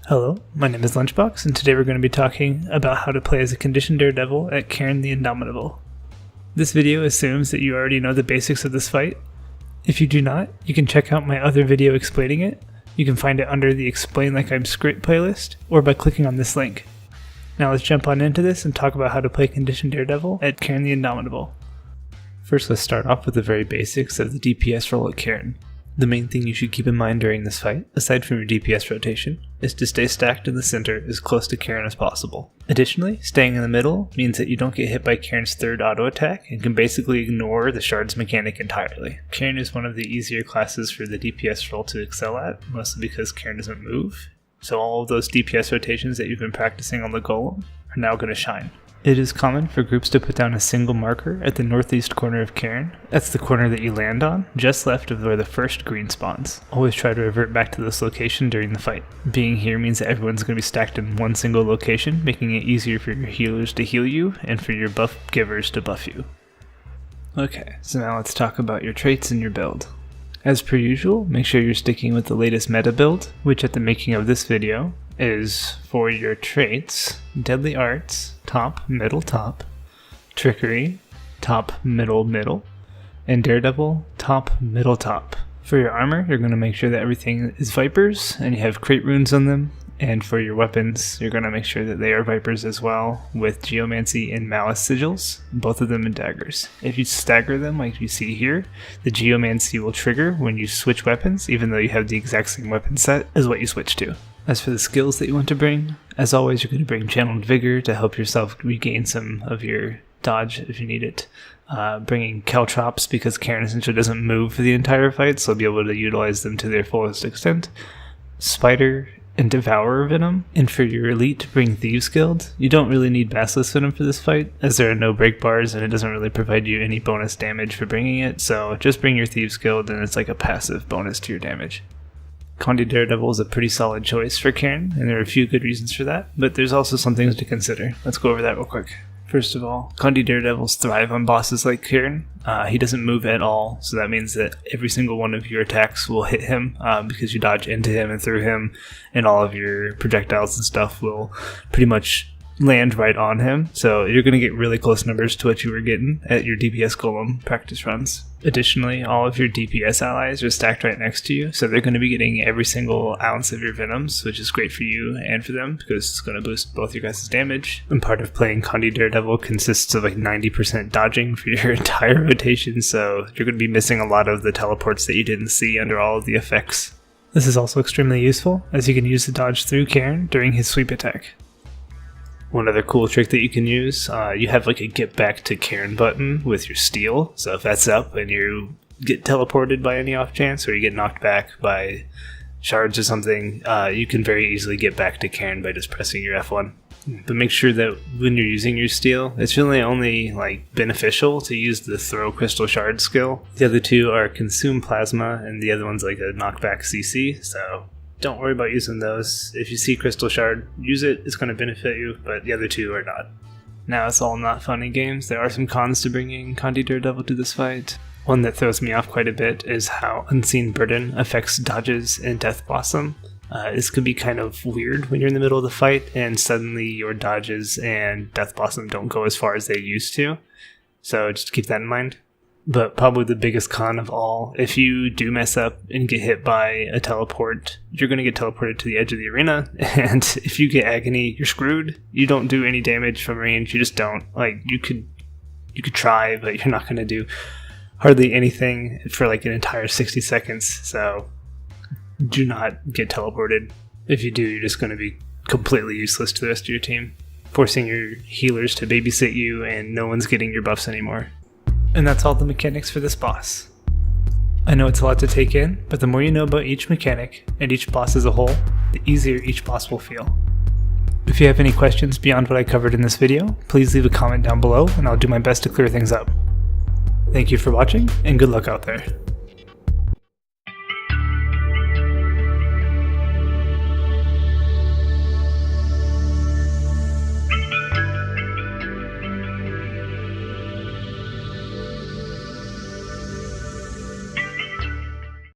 Hello, my name is Lunchbox, and today we're going to be talking about how to play as a conditioned Daredevil at Cairn the Indomitable. This video assumes that you already know the basics of this fight. If you do not, you can check out my other video explaining it. You can find it under the Explain Like I'm Skritt playlist, or by clicking on this link. Now let's jump on into this and talk about how to play conditioned Daredevil at Cairn the Indomitable. First, let's start off with the very basics of the DPS role at Cairn. The main thing you should keep in mind during this fight, aside from your DPS rotation, is to stay stacked in the center as close to Cairn as possible. Additionally, staying in the middle means that you don't get hit by Cairn's third auto attack and can basically ignore the shards mechanic entirely. Cairn is one of the easier classes for the DPS role to excel at, mostly because Cairn doesn't move, so all of those DPS rotations that you've been practicing on the golem are now going to shine. It is common for groups to put down a single marker at the northeast corner of Cairn. That's the corner that you land on, just left of where the first green spawns. Always try to revert back to this location during the fight. Being here means that everyone's going to be stacked in one single location, making it easier for your healers to heal you and for your buff givers to buff you. Okay, so now let's talk about your traits and your build. As per usual, make sure you're sticking with the latest meta build, which at the making of this video is for your traits, Deadly Arts, top, middle, top, Trickery, top, middle, middle, and Daredevil, top, middle, top. For your armor, you're going to make sure that everything is Vipers and you have crate runes on them, and for your weapons, you're going to make sure that they are Vipers as well, with Geomancy and Malice sigils, both of them in daggers. If you stagger them like you see here, the Geomancy will trigger when you switch weapons, even though you have the exact same weapon set as what you switch to. As for the skills that you want to bring, as always you're going to bring Channeled Vigor to help yourself regain some of your dodge if you need it. Bringing Caltrops because Cairn essentially doesn't move for the entire fight, so you'll be able to utilize them to their fullest extent. Spider and Devourer Venom. And for your elite, bring Thieves Guild. You don't really need Basilisk Venom for this fight, as there are no break bars and it doesn't really provide you any bonus damage for bringing it, so just bring your Thieves Guild and it's like a passive bonus to your damage. Condi Daredevil is a pretty solid choice for Cairn, and there are a few good reasons for that, but there's also some things to consider. Let's go over that real quick. First of all, Condi Daredevils thrive on bosses like Cairn. He doesn't move at all, so that means that every single one of your attacks will hit him because you dodge into him and through him, and all of your projectiles and stuff will pretty much land right on him, so you're going to get really close numbers to what you were getting at your DPS Golem practice runs. Additionally, all of your DPS allies are stacked right next to you, so they're going to be getting every single ounce of your Venoms, which is great for you and for them, because it's going to boost both your guys' damage. And part of playing Condi Daredevil consists of like 90% dodging for your entire rotation, so you're going to be missing a lot of the teleports that you didn't see under all of the effects. This is also extremely useful, as you can use the dodge through Cairn during his sweep attack. One other cool trick that you can use, you have like a get back to Cairn button with your steel, so if that's up and you get teleported by any off chance or you get knocked back by shards or something, you can very easily get back to Cairn by just pressing your F1. But make sure that when you're using your steel, it's really only like beneficial to use the throw crystal shard skill. The other two are consume plasma and the other one's like a knockback CC, so don't worry about using those. If you see Crystal Shard, use it. It's going to benefit you, but the other two are not. Now, it's all not fun and games. There are some cons to bringing Condi Daredevil to this fight. One that throws me off quite a bit is how Unseen Burden affects dodges in Death Blossom. This could be kind of weird when you're in the middle of the fight and suddenly your dodges and Death Blossom don't go as far as they used to. So just keep that in mind. But probably the biggest con of all, if you do mess up and get hit by a teleport, you're going to get teleported to the edge of the arena, and if you get Agony, you're screwed. You don't do any damage from range, you just don't. Like, you could try, but you're not going to do hardly anything for like an entire 60 seconds, so do not get teleported. If you do, you're just going to be completely useless to the rest of your team, forcing your healers to babysit you, and no one's getting your buffs anymore. And that's all the mechanics for this boss. I know it's a lot to take in, but the more you know about each mechanic and each boss as a whole, the easier each boss will feel. If you have any questions beyond what I covered in this video, please leave a comment down below and I'll do my best to clear things up. Thank you for watching, and good luck out there.